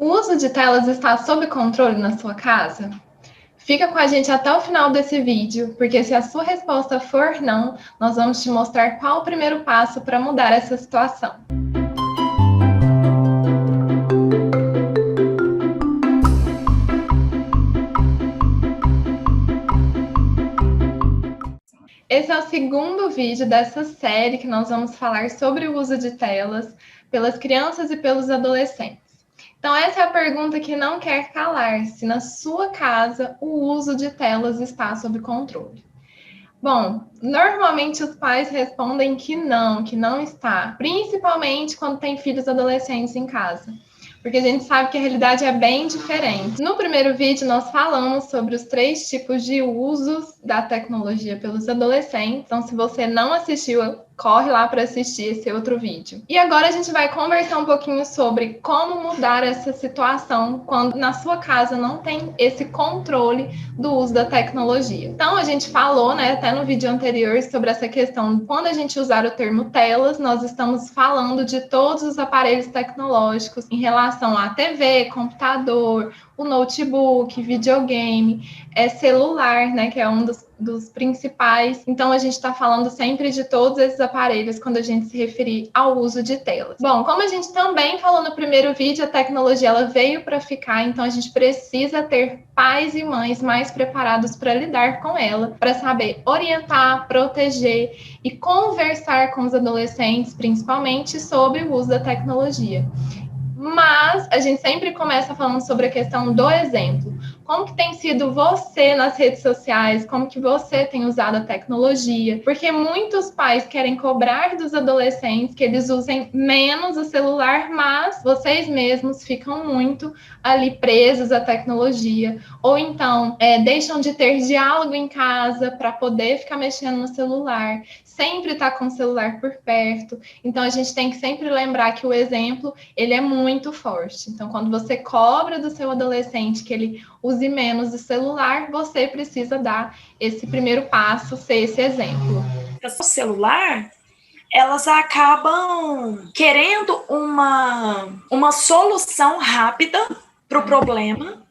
O uso de telas está sob controle na sua casa? Fica com a gente até o final desse vídeo, porque se a sua resposta for não, nós vamos te mostrar qual o primeiro passo para mudar essa situação. Esse é o segundo vídeo dessa série que nós vamos falar sobre o uso de telas pelas crianças e pelos adolescentes. Então, essa é a pergunta que não quer calar: se na sua casa o uso de telas está sob controle. Bom, normalmente os pais respondem que não está, principalmente quando tem filhos adolescentes em casa, porque a gente sabe que a realidade é bem diferente. No primeiro vídeo, nós falamos sobre os 3 tipos de usos da tecnologia pelos adolescentes, então se você não assistiu, corre lá para assistir esse outro vídeo. E agora a gente vai conversar um pouquinho sobre como mudar essa situação quando na sua casa não tem esse controle do uso da tecnologia. Então a gente falou, né, até no vídeo anterior sobre essa questão. Quando a gente usar o termo telas, nós estamos falando de todos os aparelhos tecnológicos em relação à TV, computador, o notebook, videogame, celular, né, que é um dos principais. Então, a gente está falando sempre de todos esses aparelhos quando a gente se referir ao uso de telas. Bom, como a gente também falou no primeiro vídeo, a tecnologia ela veio para ficar, então a gente precisa ter pais e mães mais preparados para lidar com ela, para saber orientar, proteger e conversar com os adolescentes, principalmente, sobre o uso da tecnologia. Mas a gente sempre começa falando sobre a questão do exemplo. Como que tem sido você nas redes sociais? Como que você tem usado a tecnologia? Porque muitos pais querem cobrar dos adolescentes que eles usem menos o celular, mas vocês mesmos ficam muito ali presos à tecnologia. Ou então, deixam de ter diálogo em casa para poder ficar mexendo no celular. Sempre tá com o celular por perto. Então, a gente tem que sempre lembrar que o exemplo ele é muito forte. Então, quando você cobra do seu adolescente que ele use menos o celular, você precisa dar esse primeiro passo, ser esse exemplo. O celular, elas acabam querendo uma solução rápida para o problema,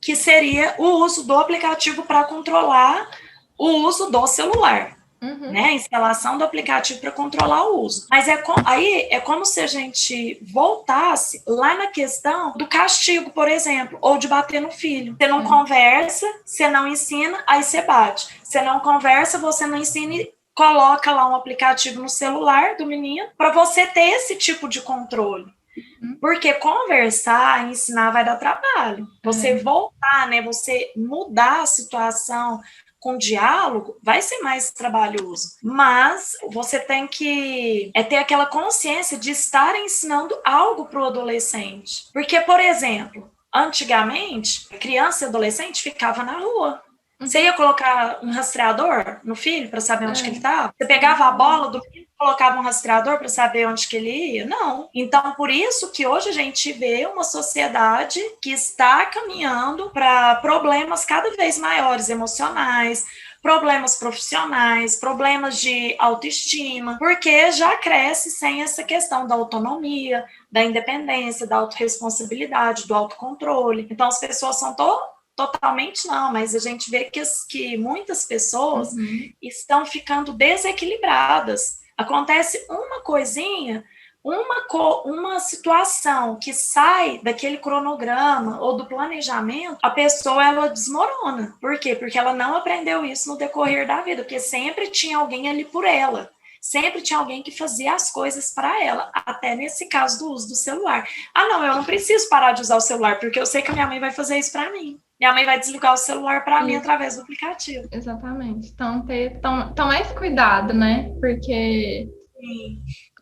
que seria o uso do aplicativo para controlar o uso do celular. Né? A instalação do aplicativo para controlar o uso. Mas aí é como se a gente voltasse lá na questão do castigo, por exemplo, ou de bater no filho. Você não conversa, você não ensina, aí você bate. Você não conversa, você não ensina e coloca lá um aplicativo no celular do menino para você ter esse tipo de controle. Porque conversar, ensinar vai dar trabalho. Você voltar, né? Você mudar a situação com diálogo, vai ser mais trabalhoso. Mas você tem que ter aquela consciência de estar ensinando algo para o adolescente. Porque, por exemplo, antigamente, criança e adolescente ficava na rua. Você ia colocar um rastreador no filho para saber onde que ele estava? Você pegava a bola do filho e colocava um rastreador para saber onde que ele ia? Não. Então, por isso que hoje a gente vê uma sociedade que está caminhando para problemas cada vez maiores, emocionais, problemas profissionais, problemas de autoestima, porque já cresce sem essa questão da autonomia, da independência, da autorresponsabilidade, do autocontrole. Então, as pessoas são totalmente não, mas a gente vê que muitas pessoas estão ficando desequilibradas. Acontece uma coisinha, uma situação que sai daquele cronograma ou do planejamento, a pessoa ela desmorona. Por quê? Porque ela não aprendeu isso no decorrer da vida, porque sempre tinha alguém ali por ela. Sempre tinha alguém que fazia as coisas para ela, até nesse caso do uso do celular. Ah, não, eu não preciso parar de usar o celular, porque eu sei que a minha mãe vai fazer isso para mim. Minha mãe vai desligar o celular para mim através do aplicativo. Exatamente. Então, tomar esse cuidado, né? Porque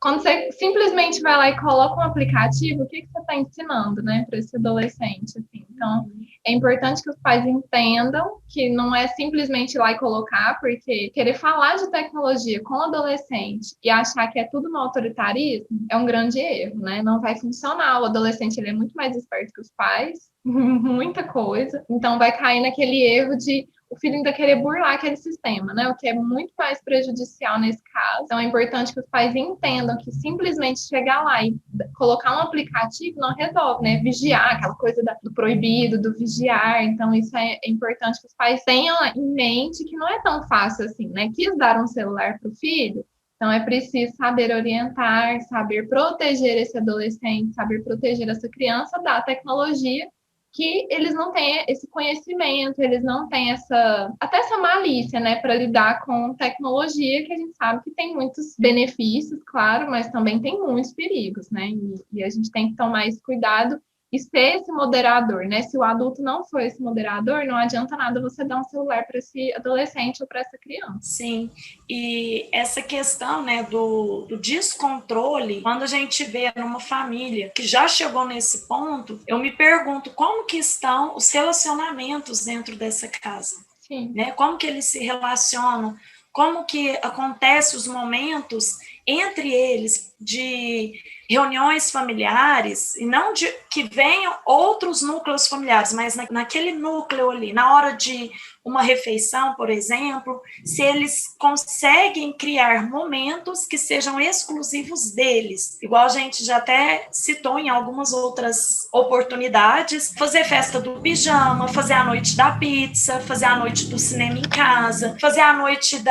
quando você simplesmente vai lá e coloca um aplicativo, o que você está ensinando, né, para esse adolescente? Assim? Então, é importante que os pais entendam que não é simplesmente ir lá e colocar, porque querer falar de tecnologia com o adolescente e achar que é tudo no autoritarismo é um grande erro, né? Não vai funcionar. O adolescente ele é muito mais esperto que os pais. muita coisa. Então vai cair naquele erro de o filho ainda querer burlar aquele sistema, né? O que é muito mais prejudicial nesse caso. Então é importante que os pais entendam que simplesmente chegar lá e colocar um aplicativo não resolve, né? Vigiar, aquela coisa do proibido, do vigiar. Então isso é importante que os pais tenham em mente que não é tão fácil assim, né? Quis dar um celular para o filho, então é preciso saber orientar, saber proteger esse adolescente, saber proteger essa criança da tecnologia, que eles não têm esse conhecimento, eles não têm até essa malícia, né, para lidar com tecnologia, que a gente sabe que tem muitos benefícios, claro, mas também tem muitos perigos, né, e a gente tem que tomar esse cuidado e ser esse moderador, né? Se o adulto não for esse moderador, não adianta nada você dar um celular para esse adolescente ou para essa criança. Sim, e essa questão, né, do descontrole, quando a gente vê numa família que já chegou nesse ponto, eu me pergunto como que estão os relacionamentos dentro dessa casa. Sim. Né? Como que eles se relacionam, como que acontecem os momentos entre eles de reuniões familiares, e não de que venham outros núcleos familiares, mas naquele núcleo ali, na hora de uma refeição, por exemplo, se eles conseguem criar momentos que sejam exclusivos deles, igual a gente já até citou em algumas outras oportunidades, fazer festa do pijama, fazer a noite da pizza, fazer a noite do cinema em casa, fazer a noite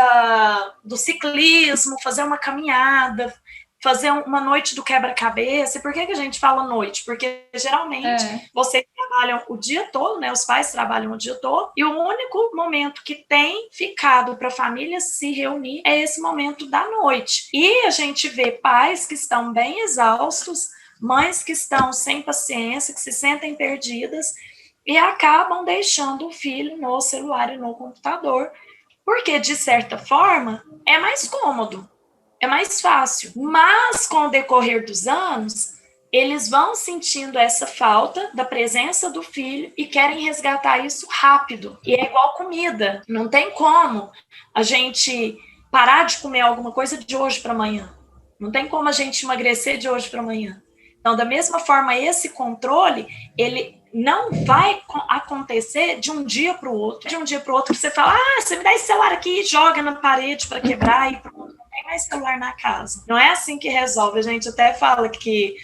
do ciclismo, fazer uma caminhada, fazer uma noite do quebra-cabeça. E por que a gente fala noite? Porque geralmente vocês trabalham o dia todo, né? Os pais trabalham o dia todo, e o único momento que tem ficado para a família se reunir é esse momento da noite. E a gente vê pais que estão bem exaustos, mães que estão sem paciência, que se sentem perdidas e acabam deixando o filho no celular e no computador, porque, de certa forma, é mais cômodo. É mais fácil. Mas, com o decorrer dos anos, eles vão sentindo essa falta da presença do filho e querem resgatar isso rápido. E é igual comida. Não tem como a gente parar de comer alguma coisa de hoje para amanhã. Não tem como a gente emagrecer de hoje para amanhã. Então, da mesma forma, esse controle, ele não vai acontecer de um dia para o outro. De um dia para o outro, você fala, você me dá esse celular aqui e joga na parede para quebrar e pronto. Tem mais celular na casa. Não é assim que resolve. A gente até fala que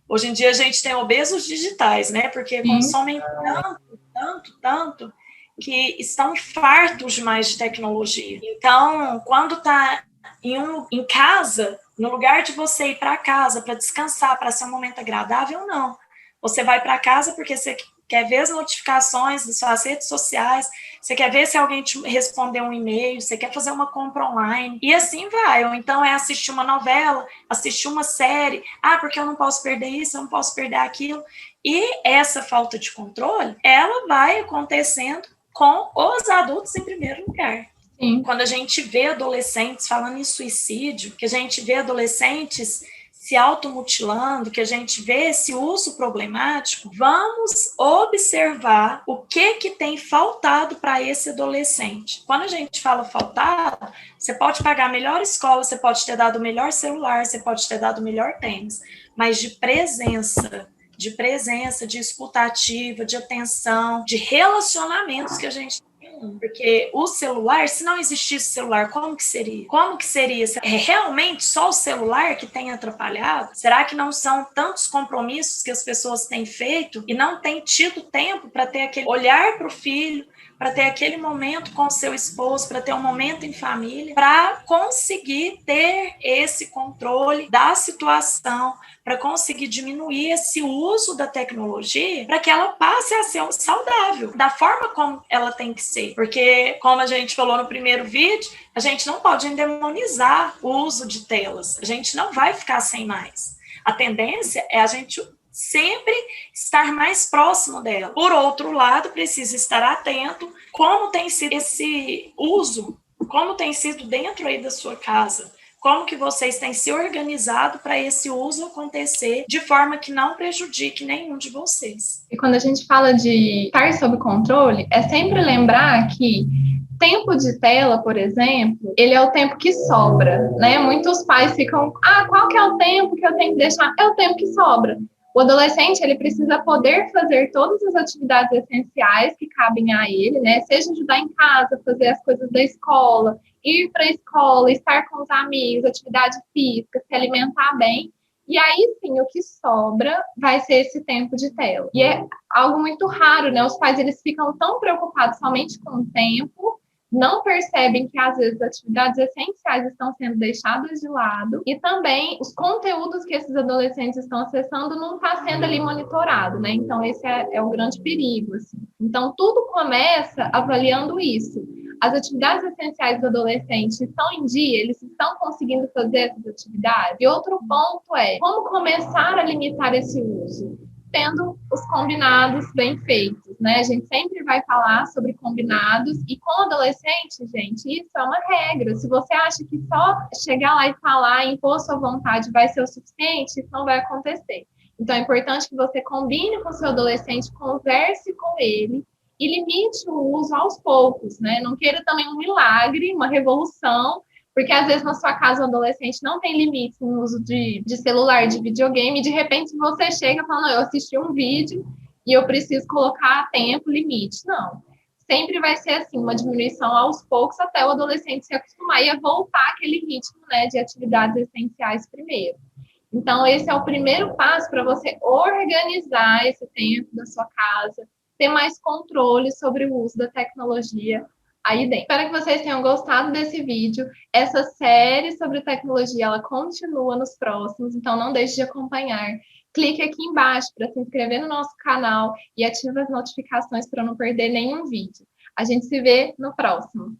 hoje em dia a gente tem obesos digitais, né? Porque consomem tanto, que estão fartos demais de tecnologia. Então, quando está em casa, no lugar de você ir para casa para descansar, para ser um momento agradável, não. Você vai para casa porque você quer ver as notificações das suas redes sociais, você quer ver se alguém te respondeu um e-mail, você quer fazer uma compra online, e assim vai. Ou então é assistir uma novela, assistir uma série, porque eu não posso perder isso, eu não posso perder aquilo. E essa falta de controle, ela vai acontecendo com os adultos em primeiro lugar. Sim. Quando a gente vê adolescentes falando em suicídio, que a gente vê adolescentes se automutilando, que a gente vê esse uso problemático, vamos observar o que tem faltado para esse adolescente. Quando a gente fala faltado, você pode pagar a melhor escola, você pode ter dado o melhor celular, você pode ter dado o melhor tênis, mas de presença, de escutativa, de atenção, de relacionamentos que a gente tem. Porque o celular, se não existisse celular, como que seria? Como que seria? É realmente só o celular que tem atrapalhado? Será que não são tantos compromissos que as pessoas têm feito e não têm tido tempo para ter aquele olhar para o filho, para ter aquele momento com o seu esposo, para ter um momento em família, para conseguir ter esse controle da situação, para conseguir diminuir esse uso da tecnologia, para que ela passe a ser saudável, da forma como ela tem que ser. Porque, como a gente falou no primeiro vídeo, a gente não pode endemonizar o uso de telas. A gente não vai ficar sem mais. A tendência é a gente sempre estar mais próximo dela. Por outro lado, precisa estar atento como tem sido esse uso, como tem sido dentro aí da sua casa, como que vocês têm se organizado para esse uso acontecer de forma que não prejudique nenhum de vocês. E quando a gente fala de estar sob controle, é sempre lembrar que tempo de tela, por exemplo, ele é o tempo que sobra, né? Muitos pais ficam, qual que é o tempo que eu tenho que deixar? É o tempo que sobra. O adolescente, ele precisa poder fazer todas as atividades essenciais que cabem a ele, né? Seja ajudar em casa, fazer as coisas da escola, ir para a escola, estar com os amigos, atividade física, se alimentar bem. E aí sim, o que sobra vai ser esse tempo de tela. E é algo muito raro, né? Os pais, eles ficam tão preocupados somente com o tempo, não percebem que às vezes atividades essenciais estão sendo deixadas de lado e também os conteúdos que esses adolescentes estão acessando não está sendo ali monitorado, né? Então esse é o grande perigo, assim. Então tudo começa avaliando isso. As atividades essenciais do adolescente estão em dia, eles estão conseguindo fazer essas atividades. E outro ponto é como começar a limitar esse uso, tendo os combinados bem feitos, né? A gente sempre vai falar sobre combinados e com adolescente, gente, isso é uma regra. Se você acha que só chegar lá e falar, impor sua vontade vai ser o suficiente, isso não vai acontecer. Então é importante que você combine com o seu adolescente, converse com ele e limite o uso aos poucos, né? Não queira também um milagre, uma revolução, porque às vezes na sua casa o adolescente não tem limites no uso de celular, de videogame, e de repente você chega falando, eu assisti um vídeo e eu preciso colocar tempo, limite. Não. Sempre vai ser assim, uma diminuição aos poucos até o adolescente se acostumar e a voltar aquele ritmo, né, de atividades essenciais primeiro. Então, esse é o primeiro passo para você organizar esse tempo da sua casa, ter mais controle sobre o uso da tecnologia aí dentro. Espero que vocês tenham gostado desse vídeo. Essa série sobre tecnologia, ela continua nos próximos, então não deixe de acompanhar. Clique aqui embaixo para se inscrever no nosso canal e ative as notificações para não perder nenhum vídeo. A gente se vê no próximo.